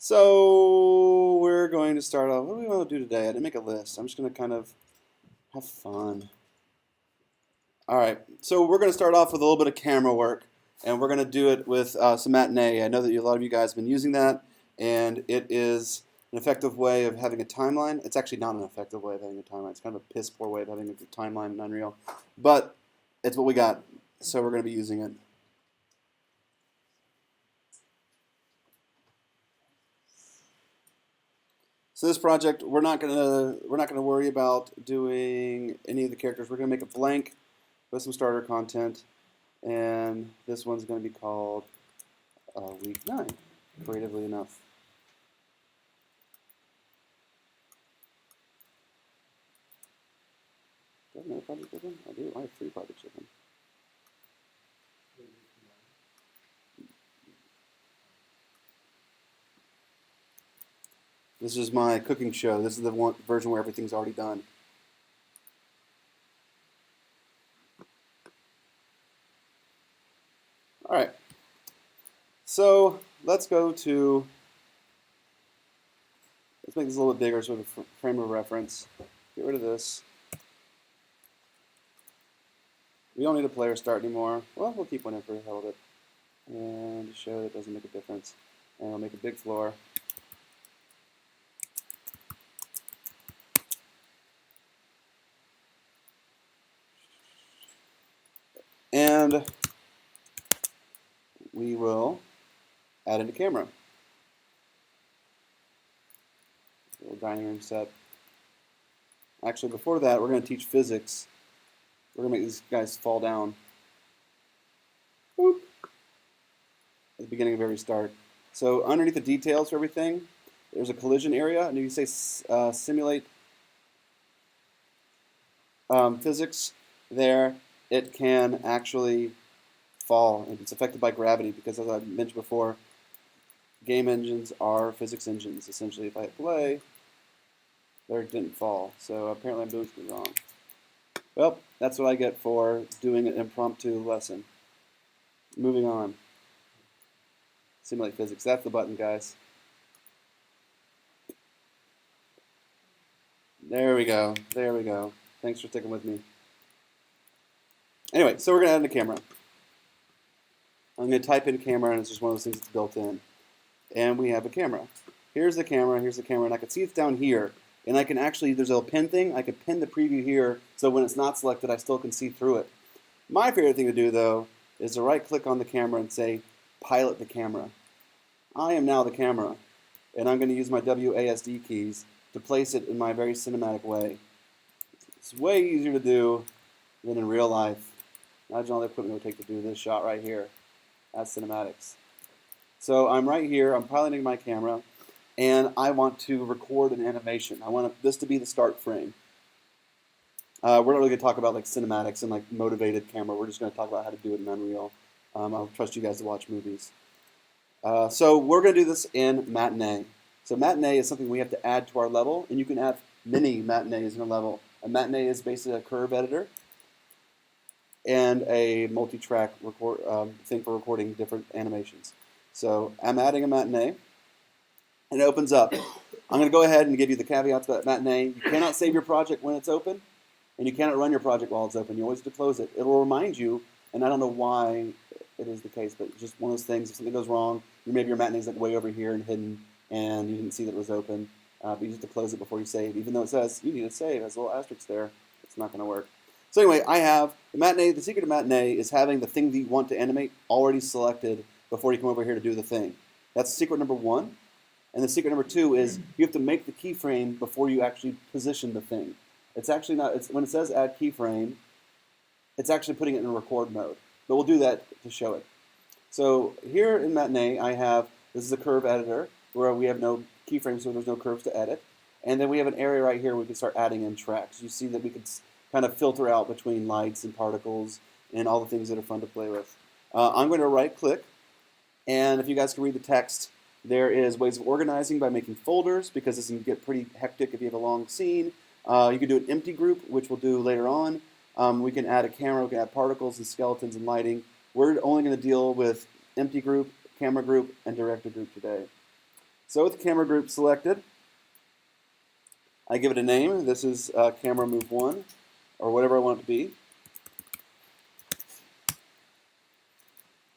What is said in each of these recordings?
So we're going to start off. What do we want to do today? I didn't make a list. I'm just going to kind of have fun. All right. So we're going to start off with a little bit of camera work, and we're going to do it with some Matinee. I know that a lot of you guys have been using that, and it is an effective way of having a timeline. It's actually not an effective way of having a timeline. It's kind of a piss poor way of having a timeline in Unreal, but it's what we got. So we're going to be using it. So this project, we're not gonna worry about doing any of the characters. We're gonna make it blank with some starter content, and this one's gonna be called Week 9, creatively enough. Do I have another project open? I do. I have 3 projects open. This is my cooking show. This is the one version where everything's already done. All right. So let's make this a little bit bigger so we have a frame of reference. Get rid of this. We don't need a player start anymore. Well, we'll keep one in for the hell of it. And to show that it doesn't make a difference. And we'll make a big floor. And we will add in a camera. A little dining room set. Actually, before that, we're going to teach physics. We're going to make these guys fall down. Boop. At the beginning of every start. So underneath the details for everything, there's a collision area, and if you say simulate physics there, it can actually fall, and it's affected by gravity because, as I mentioned before, game engines are physics engines. Essentially, if I hit play, there it didn't fall. So apparently I'm doing something wrong. Well, that's what I get for doing an impromptu lesson. Moving on. Simulate physics. That's the button, guys. There we go. There we go. Thanks for sticking with me. Anyway, so we're going to add in a camera. I'm going to type in camera, and it's just one of those things that's built in. And we have a camera. Here's the camera, and I can see it's down here. And I can actually, there's a little pin thing. I can pin the preview here, so when it's not selected, I still can see through it. My favorite thing to do, though, is to right-click on the camera and say, pilot the camera. I am now the camera, and I'm going to use my WASD keys to place it in my very cinematic way. It's way easier to do than in real life. Imagine all the equipment it would take to do this shot right here. That's cinematics. So I'm right here, I'm piloting my camera, and I want to record an animation. I want this to be the start frame. We're not really going to talk about like cinematics and like motivated camera. We're just going to talk about how to do it in Unreal. I'll trust you guys to watch movies. So we're going to do this in Matinee. So Matinee is something we have to add to our level, and you can add many Matinees in a level. A Matinee is basically a curve editor and a multi-track thing for recording different animations. So I'm adding a Matinee, and it opens up. I'm going to go ahead and give you the caveats about Matinee. You cannot save your project when it's open, and you cannot run your project while it's open. You always have to close it. It will remind you, and I don't know why it is the case, but it's just one of those things. If something goes wrong, maybe your Matinee's like way over here and hidden, and you didn't see that it was open. But you just have to close it before you save. Even though it says you need to save, it has a little asterisk there. It's not going to work. So anyway, I have the Matinee. The secret of Matinee is having the thing that you want to animate already selected before you come over here to do the thing. That's secret number 1. And the secret number 2 is you have to make the keyframe before you actually position the thing. It's actually not, when it says add keyframe, it's actually putting it in record mode. But we'll do that to show it. So here in Matinee, this is a curve editor where we have no keyframes, so there's no curves to edit. And then we have an area right here where we can start adding in tracks. You see that we could kind of filter out between lights and particles and all the things that are fun to play with. I'm going to right-click, and if you guys can read the text, there is ways of organizing by making folders, because this can get pretty hectic if you have a long scene. You can do an empty group, which we'll do later on. We can add a camera, we can add particles and skeletons and lighting. We're only going to deal with empty group, camera group, and director group today. So with the camera group selected, I give it a name. This is camera move 1, or whatever I want it to be.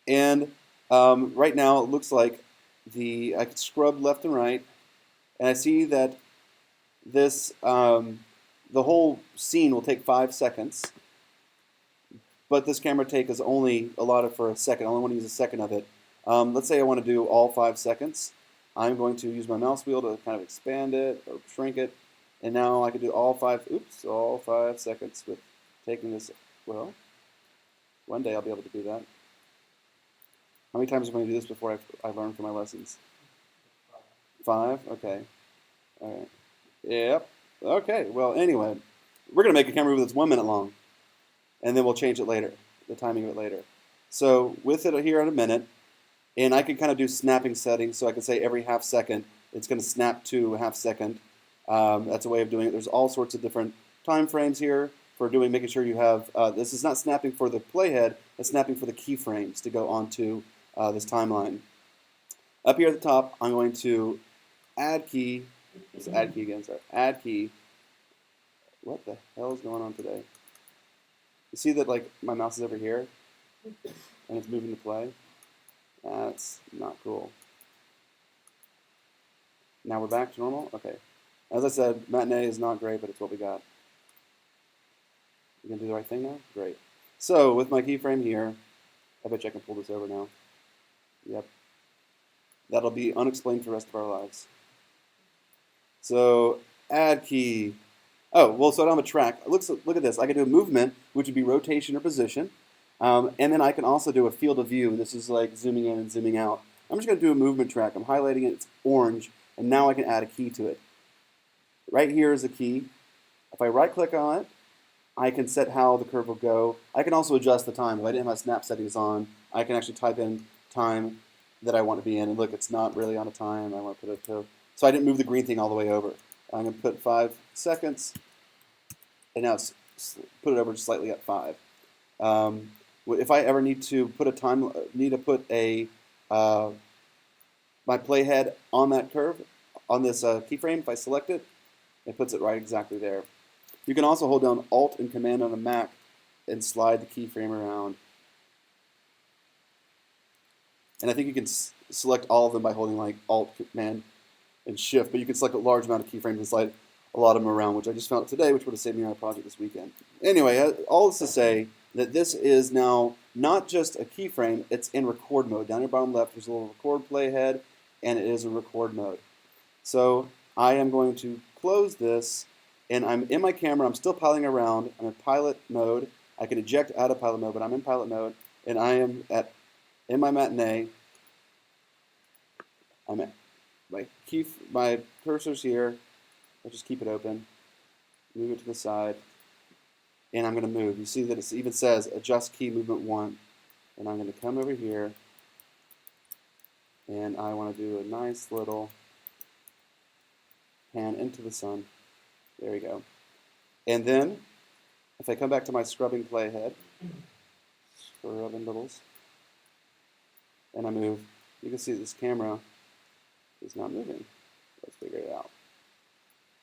And right now it looks like I could scrub left and right, and I see that this the whole scene will take 5 seconds, but this camera take is only allotted for a second. I only want to use a second of it. Let's say I want to do all 5 seconds. I'm going to use my mouse wheel to kind of expand it or shrink it, and now I can do all 5 seconds with taking this. Well, one day I'll be able to do that. How many times am I going to do this before I learn from my lessons? 5? Okay. All right. Yep. Okay. Well, anyway, we're going to make a camera move that's 1 minute long, and then we'll change it later, the timing of it later. So with it here at a minute, and I can kind of do snapping settings, so I can say every half second, it's going to snap to a half second. That's a way of doing it. There's all sorts of different time frames here for making sure you have, this is not snapping for the playhead, it's snapping for the keyframes to go onto this timeline. Up here at the top, I'm going to add key. Let's add key again. Sorry, add key. What the hell is going on today? You see that like my mouse is over here, and it's moving to play. That's not cool. Now we're back to normal. Okay. As I said, Matinee is not great, but it's what we got. You gonna do the right thing now? Great. So with my keyframe here, I bet you I can pull this over now. Yep. That'll be unexplained for the rest of our lives. So add key. Oh, well, so I don't have a track. Look at this. I can do a movement, which would be rotation or position. And then I can also do a field of view. This is like zooming in and zooming out. I'm just going to do a movement track. I'm highlighting it. It's orange. And now I can add a key to it. Right here is a key. If I right-click on it, I can set how the curve will go. I can also adjust the time. If I didn't have my snap settings on, I can actually type in time that I want to be in. And look, it's not really on a time. I want to put it to... So I didn't move the green thing all the way over. I'm going to put 5 seconds. And now it's put it over just slightly at 5. If I ever need to put my playhead on that curve, on this keyframe, if I select it, it puts it right exactly there. You can also hold down Alt and Command on a Mac and slide the keyframe around. And I think you can select all of them by holding like Alt, Command, and Shift, but you can select a large amount of keyframes and slide a lot of them around, which I just found today, which would have saved me on a project this weekend. Anyway, all this to say that this is now not just a keyframe, it's in record mode. Down your bottom left, there's a little record playhead, and it is in record mode. So I am going to close this, and I'm in my camera. I'm still piloting around. I'm in pilot mode. I can eject out of pilot mode, but I'm in pilot mode, and I am in my Matinee. I'm at my cursor's here. I'll just keep it open, move it to the side, and I'm going to move. You see that it even says adjust key movement 1, and I'm going to come over here, and I want to do a nice little pan into the sun. There we go. And then, if I come back to my scrubbing playhead, scrubbing littles, and I move, you can see this camera is not moving. Let's figure it out.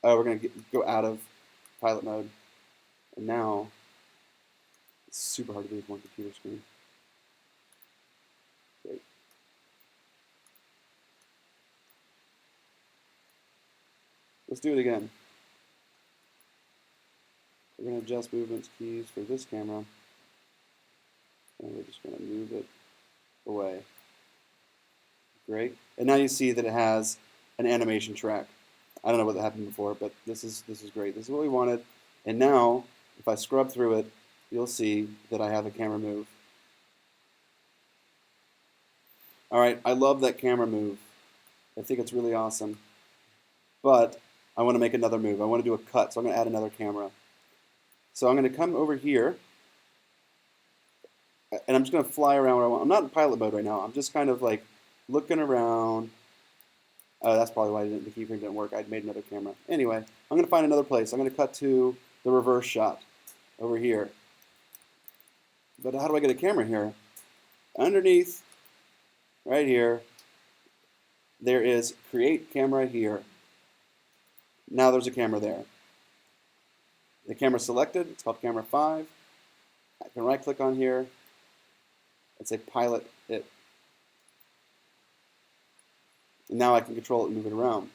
Oh, we're going to go out of pilot mode. And now, it's super hard to do with one computer screen. Great. Let's do it again. We're going to adjust movements keys for this camera. And we're just going to move it away. Great. And now you see that it has an animation track. I don't know what happened before, but this is great. This is what we wanted. And now, if I scrub through it, you'll see that I have a camera move. All right, I love that camera move. I think it's really awesome. But I want to make another move. I want to do a cut, so I'm going to add another camera. So I'm going to come over here, and I'm just going to fly around where I want. I'm not in pilot mode right now. I'm just kind of like looking around. That's probably why the keyframe didn't work. I'd made another camera. Anyway, I'm going to find another place. I'm going to cut to the reverse shot over here. But how do I get a camera here? Underneath, right here, there is create camera here. Now there's a camera there. The camera selected, it's called camera 5. I can right click on here and say pilot it. And now I can control it and move it around.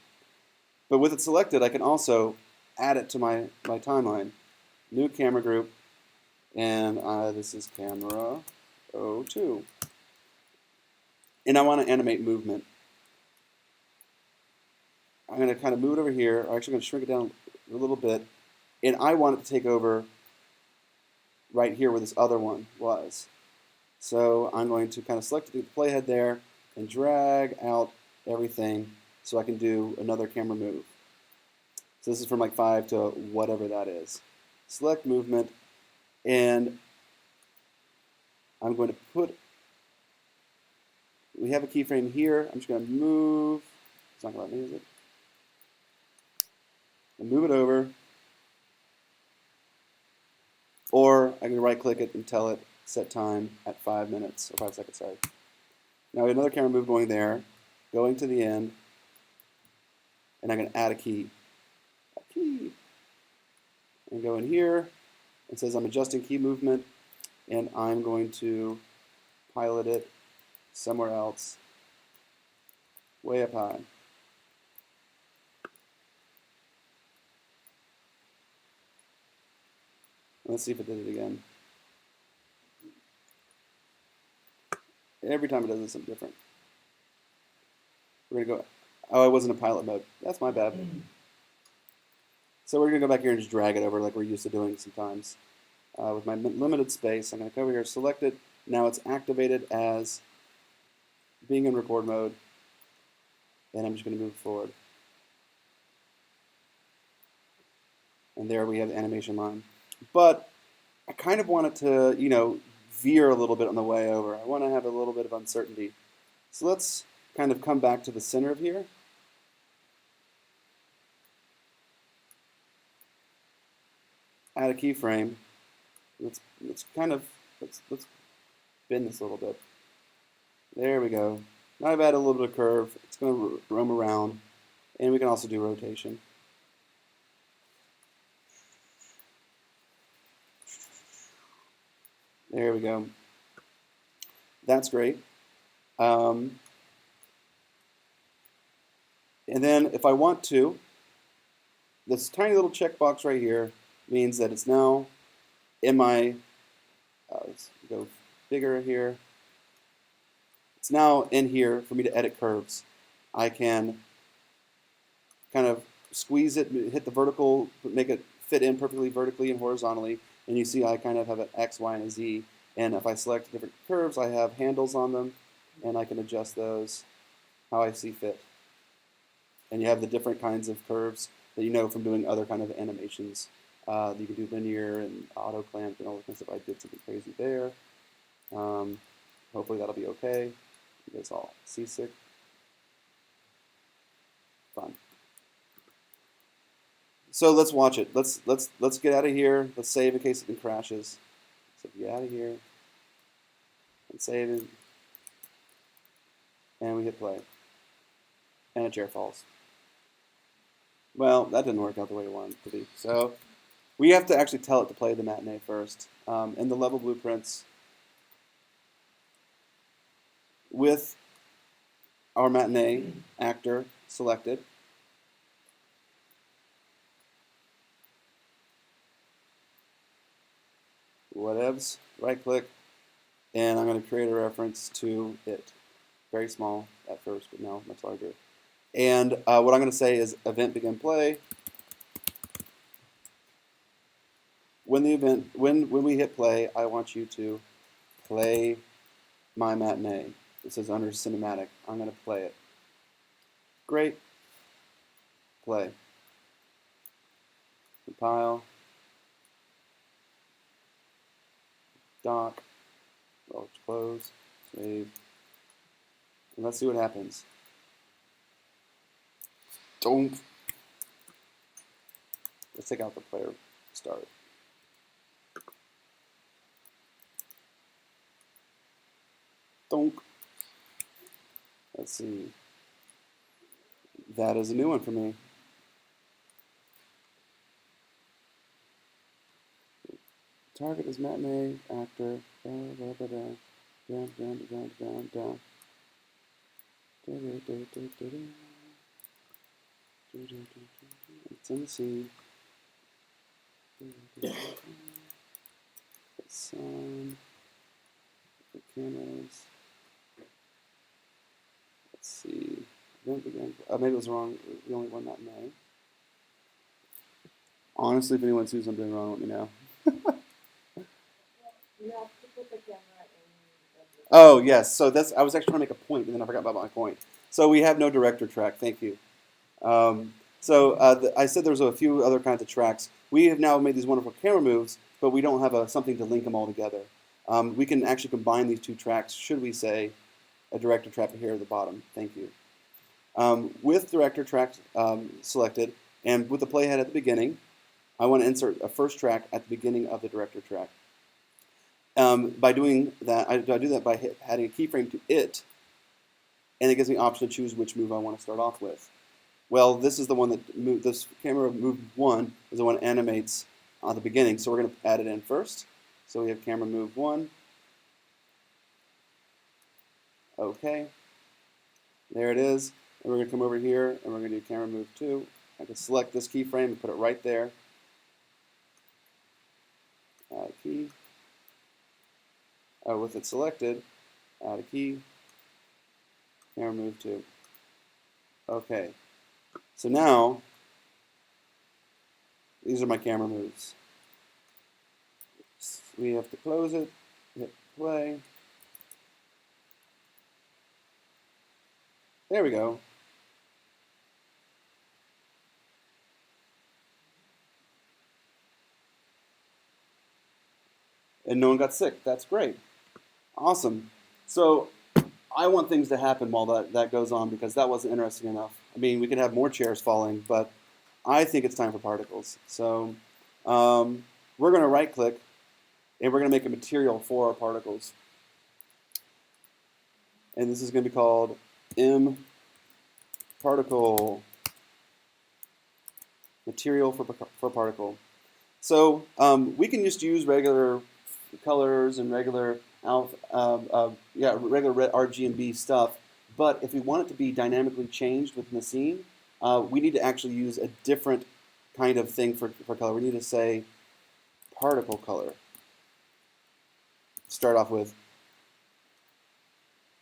But with it selected, I can also add it to my timeline. New camera group, and this is camera 02. And I want to animate movement. I'm going to kind of move it over here. I'm actually going to shrink it down a little bit. And I want it to take over right here where this other one was. So I'm going to kind of select the playhead there and drag out everything so I can do another camera move. So this is from like 5 to whatever that is. Select movement, and I'm going to put, we have a keyframe here. I'm just going to move, it's not going to let me, is it? And move it over, or I can right click it and tell it set time at 5 minutes, or 5 seconds, sorry. Now we have another camera move going there, going to the end, and I'm going to add a key. And go in here. It says I'm adjusting key movement, and I'm going to pilot it somewhere else, way up high. Let's see if it did it again. Every time it does it, something different. We're going to go, oh, I wasn't in pilot mode. That's my bad. So we're going to go back here and just drag it over like we're used to doing sometimes. With my limited space, I'm going to come over here, select it. Now it's activated as being in record mode. And I'm just going to move forward. And there we have the animation line. But I kind of want it to, you know, veer a little bit on the way over. I want to have a little bit of uncertainty. So let's kind of come back to the center of here. Add a keyframe. Let's bend this a little bit. There we go. Now I've added a little bit of curve. It's going to roam around, and we can also do rotation. There we go. That's great. And then if I want to, this tiny little checkbox right here means that it's now in my, let's go bigger here. It's now in here for me to edit curves. I can kind of squeeze it, hit the vertical, make it fit in perfectly vertically and horizontally. And you see I kind of have an X, Y, and a Z. And if I select different curves, I have handles on them, and I can adjust those how I see fit. And you have the different kinds of curves that you know from doing other kind of animations. You can do linear and auto clamp and all the kinds of stuff. I did something crazy there. Hopefully that'll be okay. You guys all seasick. Fun. So let's watch it. Let's get out of here. Let's save in case it crashes. So get out of here and save it. And we hit play. And a chair falls. Well, that didn't work out the way we wanted it to be. So we have to actually tell it to play the matinee first. In the level blueprints, with our matinee actor selected, whatevs, right click, and I'm going to create a reference to it. Very small at first, but now much larger. And what I'm going to say is event begin play. When we hit play, I want you to play my matinee. This is under cinematic. I'm going to play it. Great. Play. Compile. Dock. Well, close. Save. And let's see what happens. Don't. Let's take out the player start. Don't. Let's see. That is a new one for me. Target is matinee actor. Down. It's in the scene. Sun. The cameras. Let's see. Maybe it was wrong. The only one matinee. Honestly, if anyone sees something wrong, let me know. You have to put the camera in the Oh, yes. So I was actually trying to make a point, and then I forgot about my point. So we have no director track. Thank you. I said there was a few other kinds of tracks. We have now made these wonderful camera moves, but we don't have something to link them all together. We can actually combine these two tracks, should we say a director track here at the bottom. Thank you. With director track selected, and with the playhead at the beginning, I want to insert a first track at the beginning of the director track. By doing that, I do that by adding a keyframe to it, and it gives me the option to choose which move I want to start off with. Well, this is the one that this camera move 1 is the one that animates at the beginning, so we're going to add it in first. So we have camera move 1. Okay, there it is. And we're going to come over here, and we're going to do camera move 2. I can select this keyframe and put it right there. Add a key. With it selected, add a key. Camera move 2. Okay. So now, these are my camera moves. We have to close it, hit play. There we go. And no one got sick. That's great. Awesome. So I want things to happen while that goes on because that wasn't interesting enough. I mean, we could have more chairs falling, but I think it's time for particles. So we're going to right click and we're going to make a material for our particles. And this is going to be called M particle. Material for particle. So we can just use regular colors and regular regular red RGB stuff. But if we want it to be dynamically changed within the scene, we need to actually use a different kind of thing for color. We need to say particle color. Start off with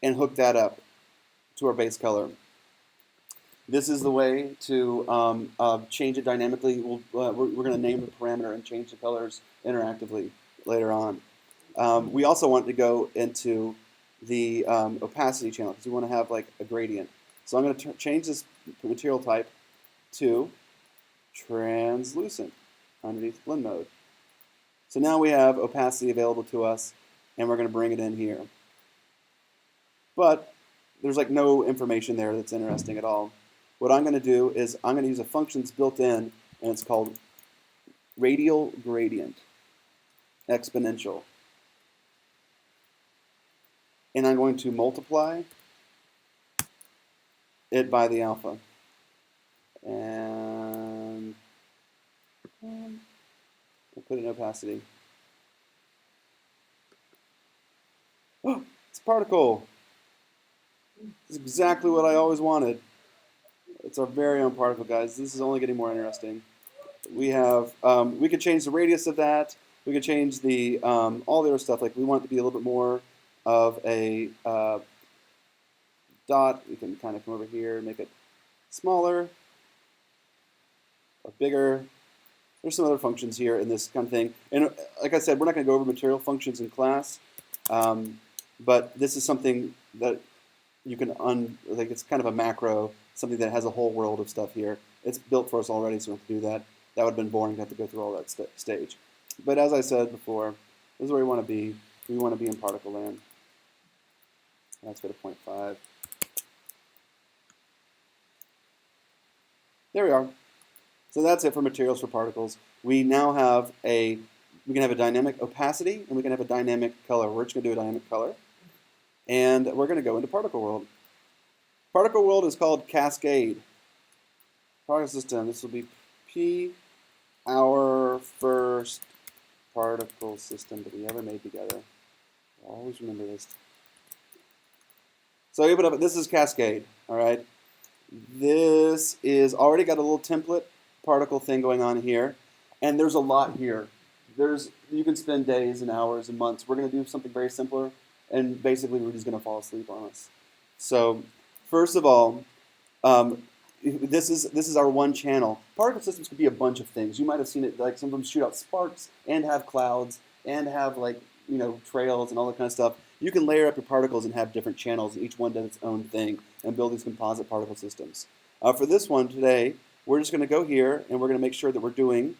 and hook that up to our base color. This is the way to change it dynamically. We're going to name the parameter and change the colors interactively later on. We also want to go into the opacity channel because we want to have like a gradient. So I'm going to change this material type to translucent underneath blend mode. So now we have opacity available to us, and we're going to bring it in here. But there's like no information there that's interesting at all. What I'm going to do is I'm going to use a function that's built in, and it's called radial gradient exponential. And I'm going to multiply it by the alpha. And we'll put it in opacity. Oh, it's a particle. This is exactly what I always wanted. It's our very own particle, guys. This is only getting more interesting. We have, we could change the radius of that. We could change the all the other stuff. Like we want it to be a little bit more of a dot. We can kind of come over here and make it smaller or bigger. There's some other functions here in this kind of thing. And like I said, we're not going to go over material functions in class, but this is something that you can like it's kind of a macro, something that has a whole world of stuff here. It's built for us already, so we don't have to do that. That would have been boring to have to go through all that stage. But as I said before, this is where we want to be. We want to be in particle land. That's for the 0.5. There we are. So that's it for materials for particles. We now have we can have a dynamic opacity, and we can have a dynamic color. We're just going to do a dynamic color. And we're going to go into particle world. Particle world is called Cascade. particle system. This will be P, our first particle system that we ever made together. I'll always remember this. So I open up. This is Cascade. All right. This is already got a little template particle thing going on here, and there's a lot here. You can spend days and hours and months. We're going to do something very simpler, and basically Rudy's going to fall asleep on us. So first of all, this is our one channel. Particle systems could be a bunch of things. You might have seen it, like some of them shoot out sparks and have clouds and have trails and all that kind of stuff. You can layer up your particles and have different channels, and each one does its own thing, and build these composite particle systems. For this one today, we're just going to go here, and we're going to make sure that we're doing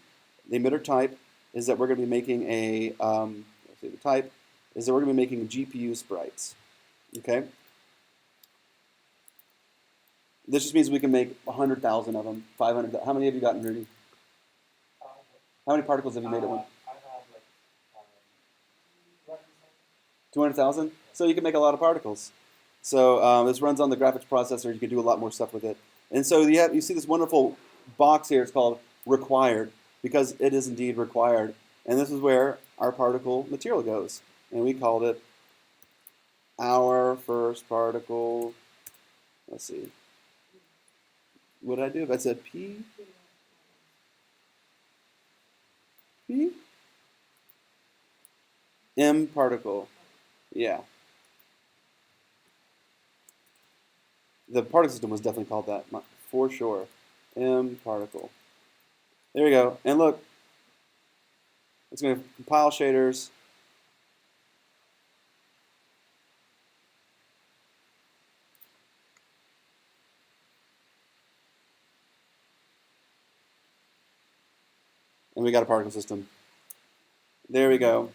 the emitter type is that we're going to be making a the type is that we're going to be making GPU sprites. Okay. This just means we can make 100,000 of them, 500. How many have you gotten, Rudy? How many particles have you made at one? I have like 200,000. So you can make a lot of particles. So this runs on the graphics processor. You can do a lot more stuff with it. And so you see this wonderful box here. It's called required because it is indeed required. And this is where our particle material goes. And we called it our first particle. Let's see. What did I do? If I said P? P? M particle. Yeah. The particle system was definitely called that, for sure. M particle. There we go. And look, it's going to compile shaders. And we got a particle system. There we go.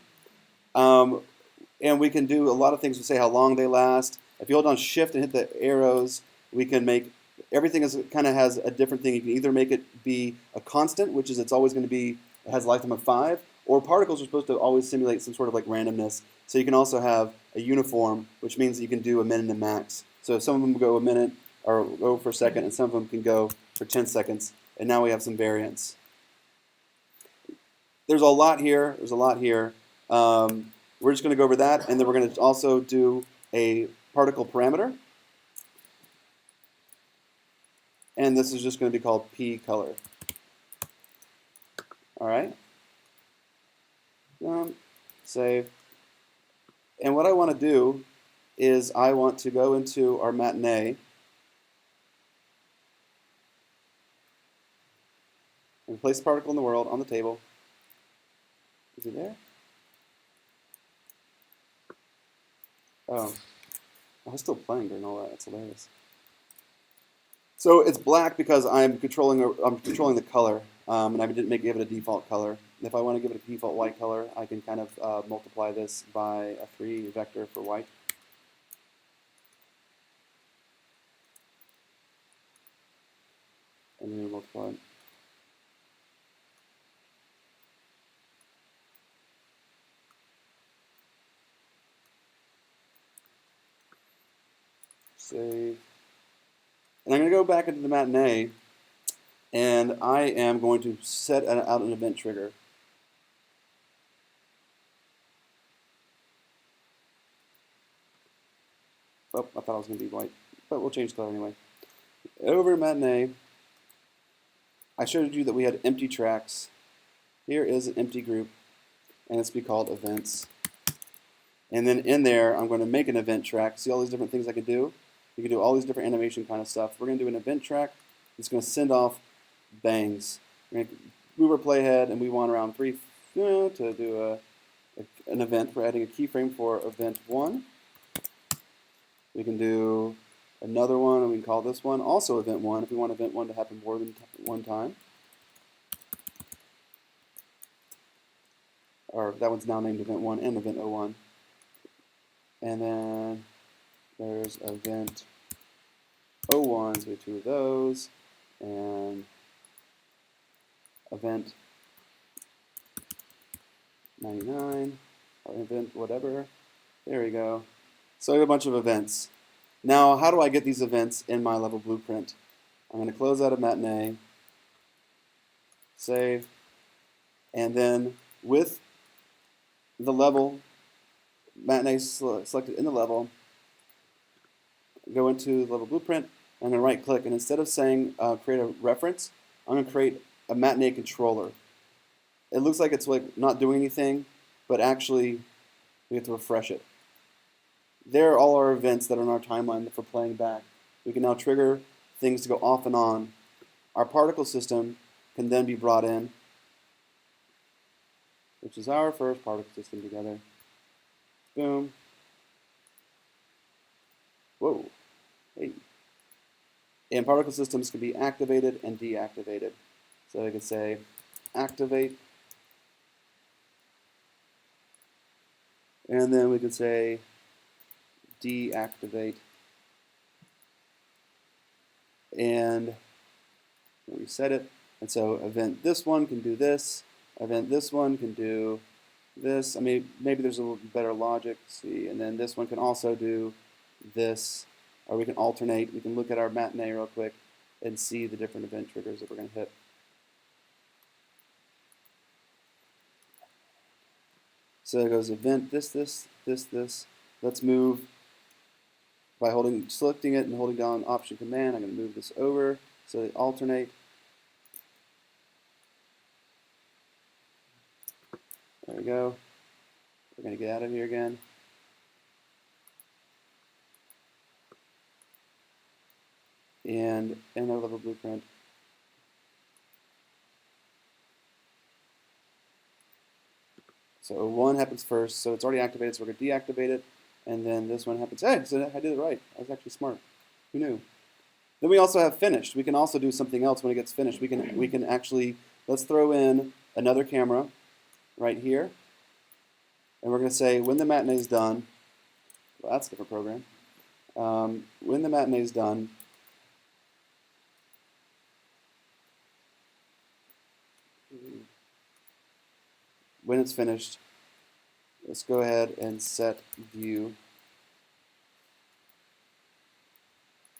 And we can do a lot of things to say how long they last. If you hold on Shift and hit the arrows, we can make everything kind of has a different thing. You can either make it be a constant, which is it's always going to be it has a lifetime of 5, or particles are supposed to always simulate some sort of like randomness. So you can also have a uniform, which means that you can do a min and a max. So some of them go a minute or go for a second, and some of them can go for 10 seconds. And now we have some variance. There's a lot here. There's a lot here. We're just going to go over that, and then we're going to also do a particle parameter. And this is just going to be called P color. All right. Save. And what I want to do is I want to go into our Matinee and place the particle in the world on the table. Is it there? Oh, I was still playing during all that. That's hilarious. So it's black because I'm controlling the color, and I didn't give it a default color. If I want to give it a default white color, I can kind of multiply this by a 3 vector for white. And then multiply it. Save. And I'm going to go back into the Matinee, and I am going to set out an event trigger. Oh, I thought it was going to be white, but we'll change color anyway. Over in Matinee, I showed you that we had empty tracks. Here is an empty group, and it's be called events. And then in there, I'm going to make an event track. See all these different things I could do? You can do all these different animation kind of stuff. We're going to do an event track. It's going to send off bangs. We're going to move our playhead, and we want around 3 to do an event. We're adding a keyframe for event 1. We can do another one, and we can call this one also event 1 if we want event 1 to happen more than one time. Or that one's now named event 1 and event 01. And then there's event 01, so we have 2 of those, and event 99, or event whatever. There we go. So I have a bunch of events. Now, how do I get these events in my level blueprint? I'm going to close out of Matinee, save, and then with the level, Matinee selected in the level, go into the level blueprint, and I'm going to right click, and instead of saying create a reference, I'm going to create a Matinee controller. It looks like it's like not doing anything, but actually we have to refresh it. There are all our events that are in our timeline for playing back. We can now trigger things to go off and on. Our particle system can then be brought in, which is our first particle system together. Boom. Whoa. Hey. And particle systems can be activated and deactivated. So I could say activate, and then we could say deactivate, and reset it. And so event this one can do this, event this one can do this. I mean, maybe there's a little better logic. See, and then this one can also do this, or we can alternate. We can look at our Matinee real quick and see the different event triggers that we're going to hit. So it goes event this, this, this, this. Let's move by selecting it and holding down Option Command. I'm going to move this over so they alternate. There we go. We're going to get out of here again. And in our level blueprint. So one happens first, so it's already activated, so we're going to deactivate it. And then this one happens. Hey, so I did it right. I was actually smart. Who knew? Then we also have finished. We can also do something else when it gets finished. We can actually, let's throw in another camera right here. And we're going to say when the Matinee is done, well, that's a different program. When the Matinee is done, when it's finished, let's go ahead and set view.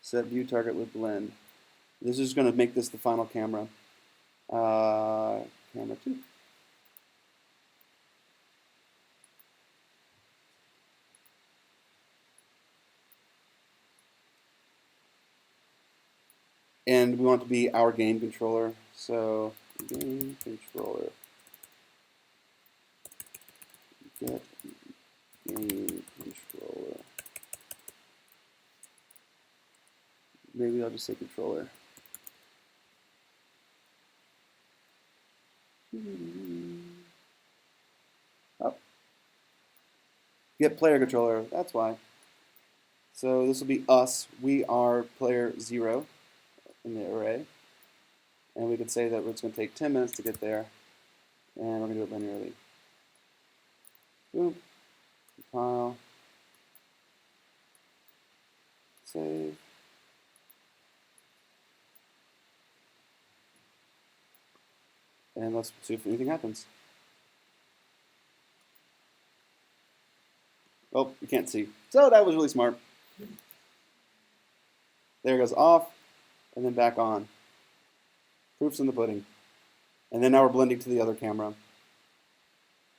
Set view target with blend. This is going to make this the final camera. Camera 2. And we want it to be our game controller. So game controller. Get game controller. Maybe I'll just say controller. Oh. Get player controller, that's why. So this will be us. We are player 0 in the array. And we can say that it's going to take 10 minutes to get there. And we're going to do it linearly. Boom. Compile. Save. And let's see if anything happens. Oh, you can't see. So that was really smart. There it goes off, and then back on. Proof's in the pudding. And then now we're blending to the other camera,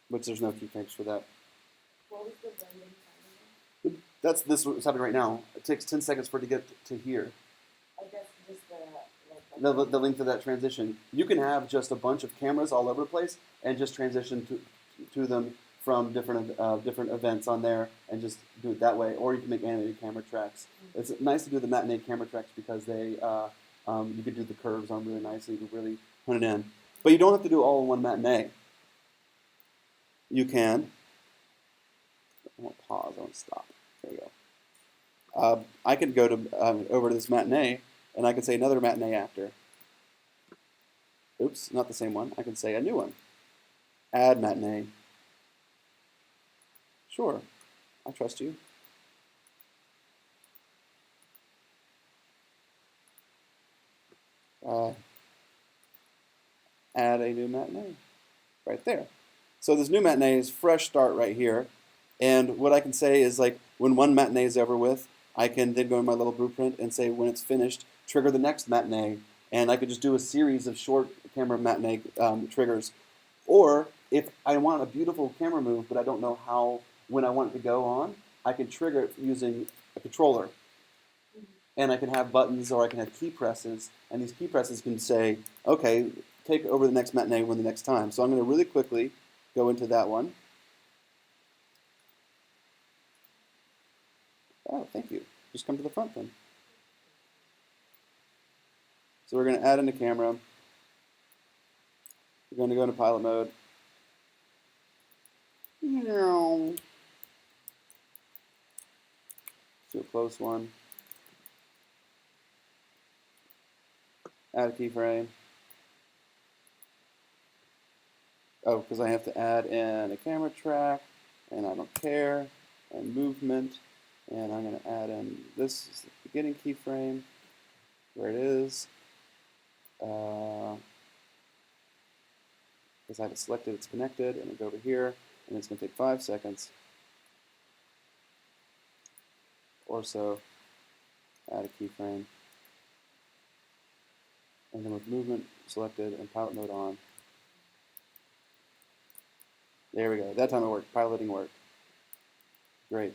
which there's no keyframes for that. What was the blending time? That's what's happening right now. It takes 10 seconds for it to get to here. I guess just the The length of that transition. You can have just a bunch of cameras all over the place and just transition to them from different events on there and just do it that way. Or you can make animated camera tracks. It's nice to do the Matinee camera tracks because they you can do the curves on really nicely. You can really hunt it in. But you don't have to do it all in one Matinee. You can. I won't pause. I won't stop. There we go. I could go to over to this Matinee, and I can say another Matinee after. Oops, not the same one. I can say a new one. Add Matinee. Sure, I trust you. Add a new Matinee. Right there. So this new Matinee is fresh start right here. And what I can say is like when one Matinee is over with, I can then go in my little blueprint and say when it's finished, trigger the next matinee, and I could just do a series of short camera matinee triggers. Or if I want a beautiful camera move, but I don't know when I want it to go on, I can trigger it using a controller. And I can have buttons, or I can have key presses, and these key presses can say, okay, take over the next matinee when the next time. So I'm going to really quickly go into that one. Oh, thank you. Just come to the front then. So we're going to add in the camera. We're going to go into pilot mode. Do a close one. Add a keyframe. Oh, because I have to add in a camera track, and I don't care, and movement, and I'm going to add in this is the beginning keyframe, where it is. Because I have it selected, it's connected, and I go over here, and it's going to take 5 seconds or so. Add a keyframe, and then with movement selected and pilot mode on. There we go. That time it worked. Piloting worked. Great.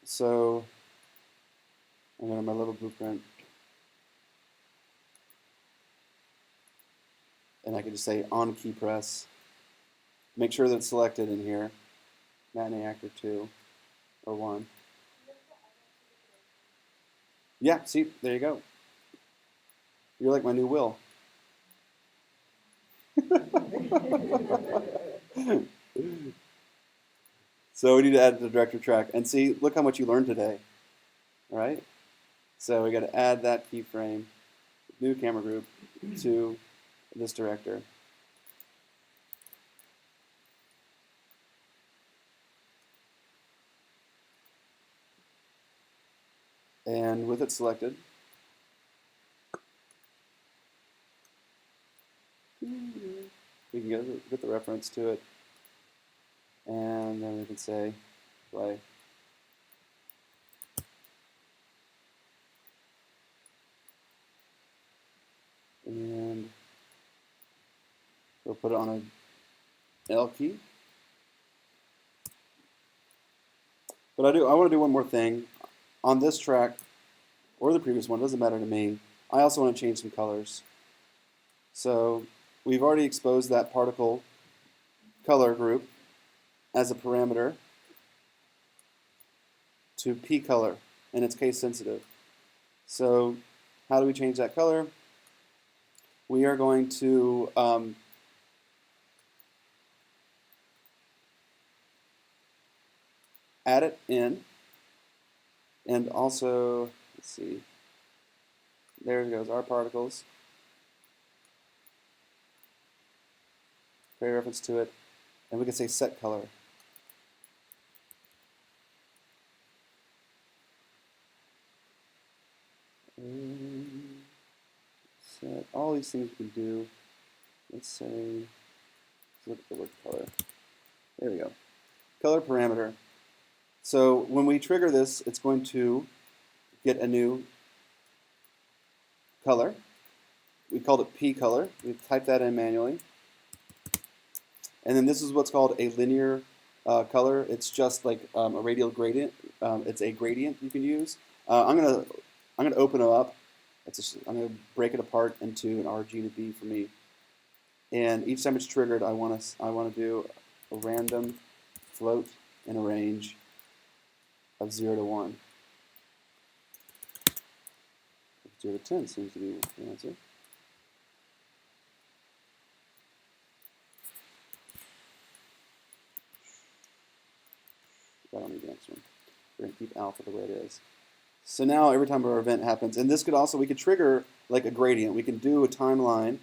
So I'm going to my level blueprint, and I can just say on key press. Make sure that it's selected in here. Matinee actor 2 or 1. Yeah, see, there you go. You're like my new Will. So we need to add the director track. And see, look how much you learned today. All right? So we got to add that keyframe, new camera group, to this director. And with it selected, we can get the reference to it. And then we can say play. And we'll put it on an L key. But I want to do one more thing. On this track, or the previous one, doesn't matter to me, I also want to change some colors. So we've already exposed that particle color group as a parameter to P color, and it's case sensitive. So how do we change that color? We are going to add it in, and also, let's see, there it goes, our particles. Create a reference to it, and we can say set color. Set all these things we can do. Let's say, let's look at the word color. There we go. Color parameter. So when we trigger this, it's going to get a new color. We called it P color. We typed that in manually. And then this is what's called a linear color. It's just like a radial gradient. It's a gradient you can use. I'm gonna open it up. I'm gonna break it apart into an RG to B for me. And each time it's triggered, I want to do a random float in a range of 0 to 1. 0 to 10 seems to be the answer. I don't need the next one. We're going to keep alpha the way it is. So now every time our event happens, and this could also, we could trigger like a gradient. We can do a timeline.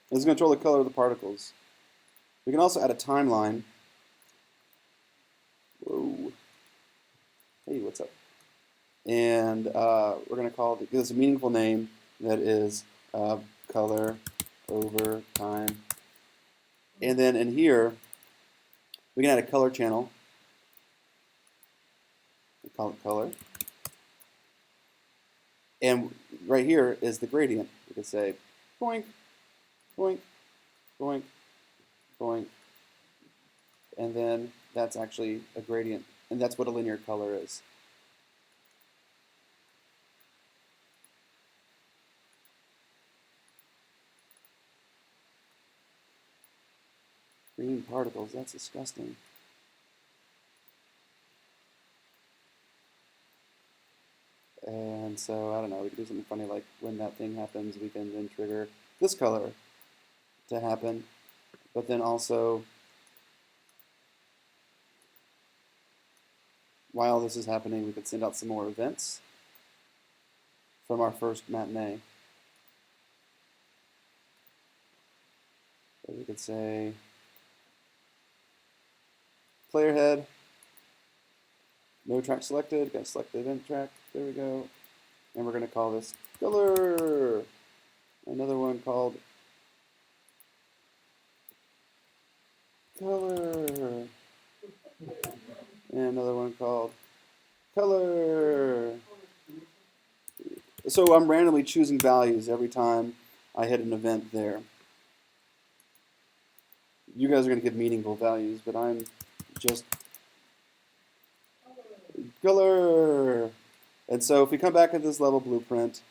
This is going to control the color of the particles. We can also add a timeline. Whoa. Hey, what's up? And we're going to call it, give this a meaningful name that is color over time. And then in here, we can add a color channel. call it color. And right here is the gradient. We could say boink, boink, boink, boink. And then that's actually a gradient. And that's what a linear color is. Green particles, that's disgusting. And so, I don't know, we could do something funny like when that thing happens, we can then trigger this color to happen. But then also, while this is happening, we could send out some more events from our first matinee. So we could say, player head, no track selected, got to select the event track, there we go. And we're going to call this color. Another one called color. And another one called color. So I'm randomly choosing values every time I hit an event there. You guys are going to give meaningful values, but I'm just color. And so if we come back at this level blueprint,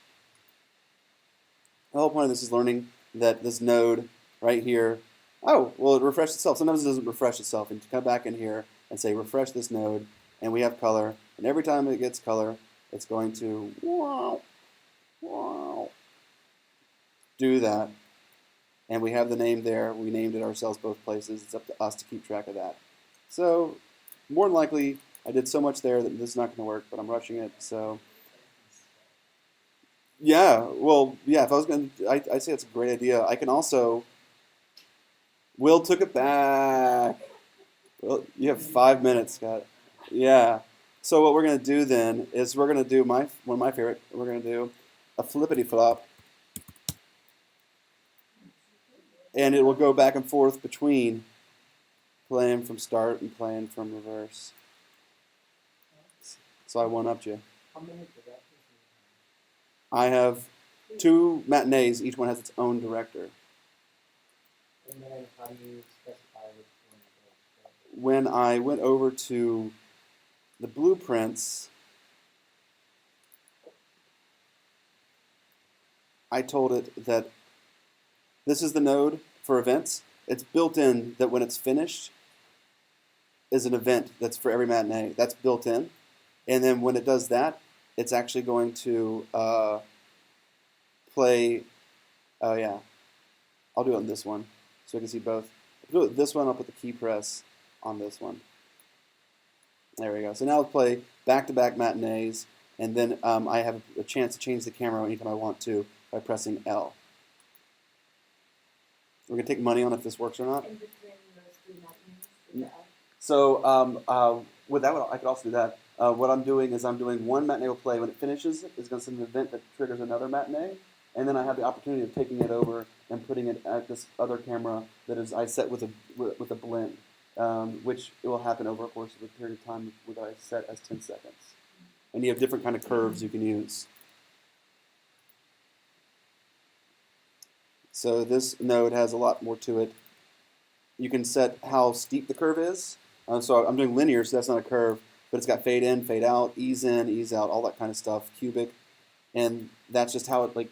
the whole point of this is learning that this node right here, oh, well, it refreshed itself. Sometimes it doesn't refresh itself. And to come back in here and say refresh this node, and we have color. And every time it gets color, it's going to wow, wow, do that. And we have the name there. We named it ourselves both places. It's up to us to keep track of that. So more than likely, I did so much there that this is not going to work, but I'm rushing it. So yeah, well, yeah, if I was going to, I'd say it's a great idea. I can also, Will took it back. Well, you have 5 minutes, Scott. Yeah. So what we're going to do then is we're going to do one of my favorite. We're going to do a FlipFlop. And it will go back and forth between playing from start and playing from reverse. So I one-upped you. How many directors? I have 2 matinees. Each one has its own director. And then how do you specify which one it is? When I went over to the blueprints, I told it that this is the node for events. It's built in that when it's finished is an event that's for every matinee. That's built in. And then when it does that, it's actually going to play, oh yeah, I'll do it on this one so I can see both. If I do it with this one, I'll put the key press on this one. There we go. So now I'll play back-to-back matinees, and then I have a chance to change the camera anytime I want to by pressing L. We're going to take money on if this works or not. In between those 2 matinees, with the L. So with that one, I could also do that. What I'm doing is I'm doing one matinee will play. When it finishes, it's going to send an event that triggers another matinee. And then I have the opportunity of taking it over and putting it at this other camera that is I set with a blend, which it will happen over a course of a period of time that I set as 10 seconds. And you have different kind of curves you can use. So this node has a lot more to it. You can set how steep the curve is. So I'm doing linear, so that's not a curve, but it's got fade in, fade out, ease in, ease out, all that kind of stuff, cubic. And that's just how it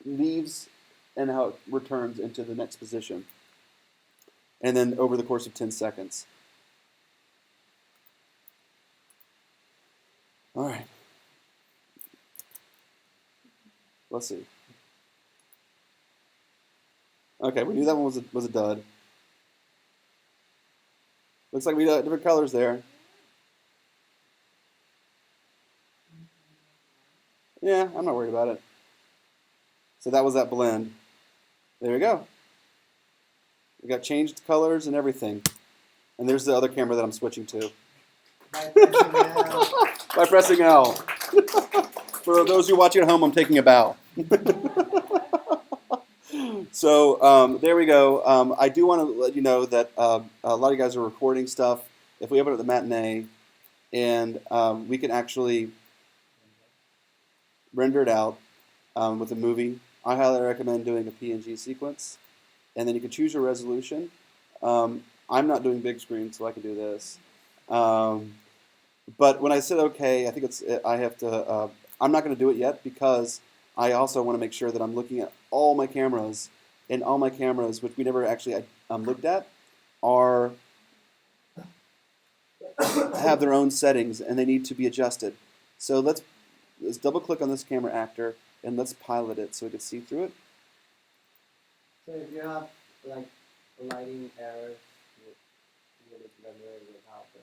leaves and how it returns into the next position. And then over the course of 10 seconds. All right. Let's see. Okay, we knew that one was a dud. Looks like we got different colors there. Yeah, I'm not worried about it. So that was that blend. There we go. We got changed colors and everything. And there's the other camera that I'm switching to. By pressing L. By pressing L. For those who are watching at home, I'm taking a bow. So there we go. I do want to let you know that a lot of you guys are recording stuff. If we open up the matinee, and we can actually render it out with a movie. I highly recommend doing a PNG sequence, and then you can choose your resolution. I'm not doing big screen, so I can do this. But when I said okay, I think I have to. I'm not going to do it yet because I also want to make sure that I'm looking at all my cameras, and all my cameras, which we never actually looked at, are have their own settings and they need to be adjusted. So let's double click on this camera actor and let's pilot it so we can see through it. So if you have like lighting errors, would it render without them?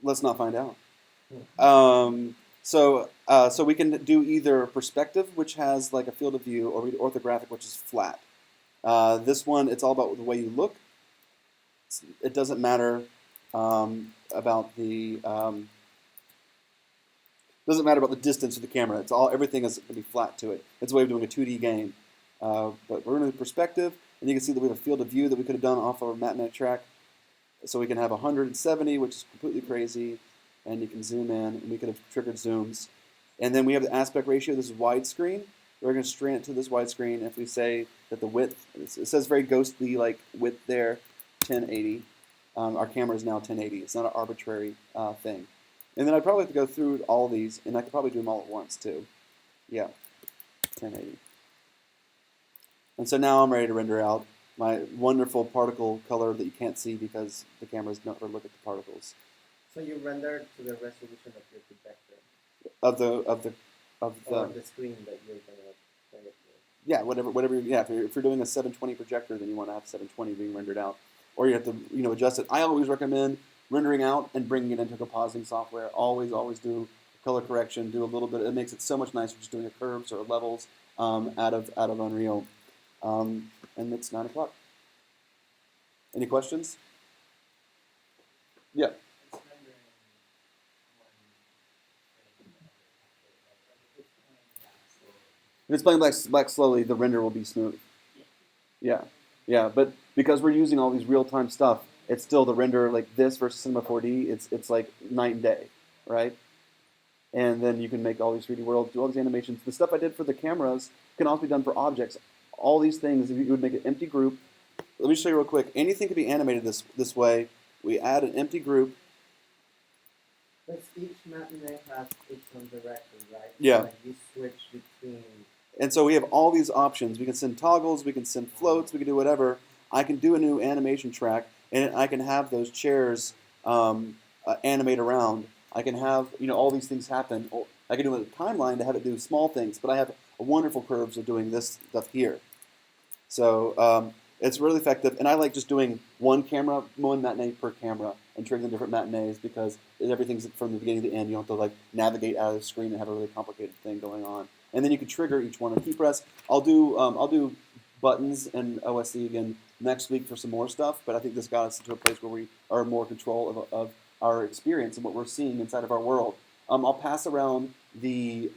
Let's not find out. So we can do either perspective, which has like a field of view, or orthographic, which is flat. This one, it's all about the way you look. It doesn't matter about the distance of the camera. Everything is going to be flat to it. It's a way of doing a 2D game. But we're going to do perspective, and you can see that we have a field of view that we could have done off our Matinee track. So we can have 170, which is completely crazy, and you can zoom in, and we could have triggered zooms. And then we have the aspect ratio. This is widescreen. We're going to strain it to this widescreen. If we say that the width, it says very ghostly like width there, 1080. Our camera is now 1080. It's not an arbitrary thing. And then I'd probably have to go through all these, and I could probably do them all at once too. Yeah, 1080. And so now I'm ready to render out my wonderful particle color that you can't see because the cameras never look at the particles. So you rendered to the resolution of your projector. Of the screen that you're gonna play it with. Yeah, whatever. Yeah, if you're doing a 720 projector, then you want to have 720 being rendered out, or you have to adjust it. I always recommend rendering out and bringing it into compositing software. Always do color correction. Do a little bit. It makes it so much nicer just doing curves or levels out of Unreal. And it's 9 o'clock. Any questions? Yeah. If it's playing back slowly, the render will be smooth. Yeah, but because we're using all these real-time stuff, it's still the render like this versus Cinema 4D. It's like night and day, right? And then you can make all these 3D worlds, do all these animations. The stuff I did for the cameras can also be done for objects. All these things, if you would make an empty group. Let me show you real quick. Anything can be animated this way. We add an empty group. But each Matinee has its own direction, right? Yeah. So like you switch between. And so we have all these options. We can send toggles, we can send floats, we can do whatever. I can do a new animation track, and I can have those chairs animate around. I can have all these things happen. I can do a timeline to have it do small things, but I have wonderful curves of doing this stuff here. So it's really effective, and I like just doing one Matinee per camera, and triggering different Matinees because everything's from the beginning to the end. You don't have to navigate out of the screen and have a really complicated thing going on. And then you can trigger each one on key press. I'll do buttons and OSC again next week for some more stuff, but I think this got us into a place where we are in more control of our experience and what we're seeing inside of our world. I'll pass around the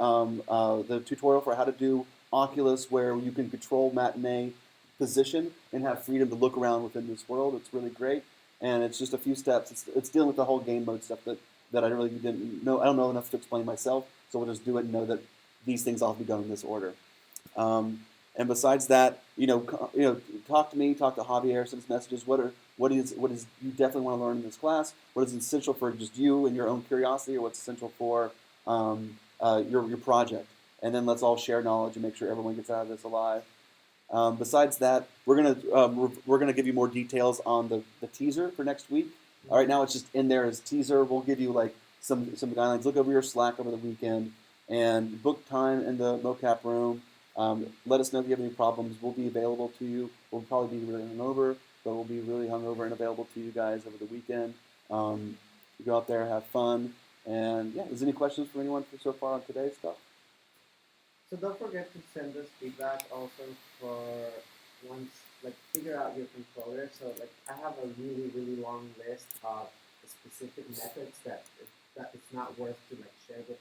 tutorial for how to do Oculus, where you can control Matinee position and have freedom to look around within this world. It's really great, and it's just a few steps. It's dealing with the whole game mode stuff that I really didn't know. I don't know enough to explain myself, so we'll just do it and know that these things all have to be done in this order. And besides that, talk to me, talk to Javier, send us messages. What is you definitely want to learn in this class? What is essential for just you and your own curiosity, or what's essential for your project? And then let's all share knowledge and make sure everyone gets out of this alive. Besides that, we're gonna give you more details on the teaser for next week. All right, now it's just in there as teaser. We'll give you some guidelines. Look over your Slack over the weekend and book time in the mocap room. Let us know if you have any problems. We'll be available to you. We'll probably be really hungover, but we'll be really hungover and available to you guys over the weekend. Go out there, have fun, and yeah. Is there any questions from anyone so far on today's stuff? So don't forget to send us feedback also for once, figure out your controller. So I have a really, really long list of specific methods that it's not worth to share with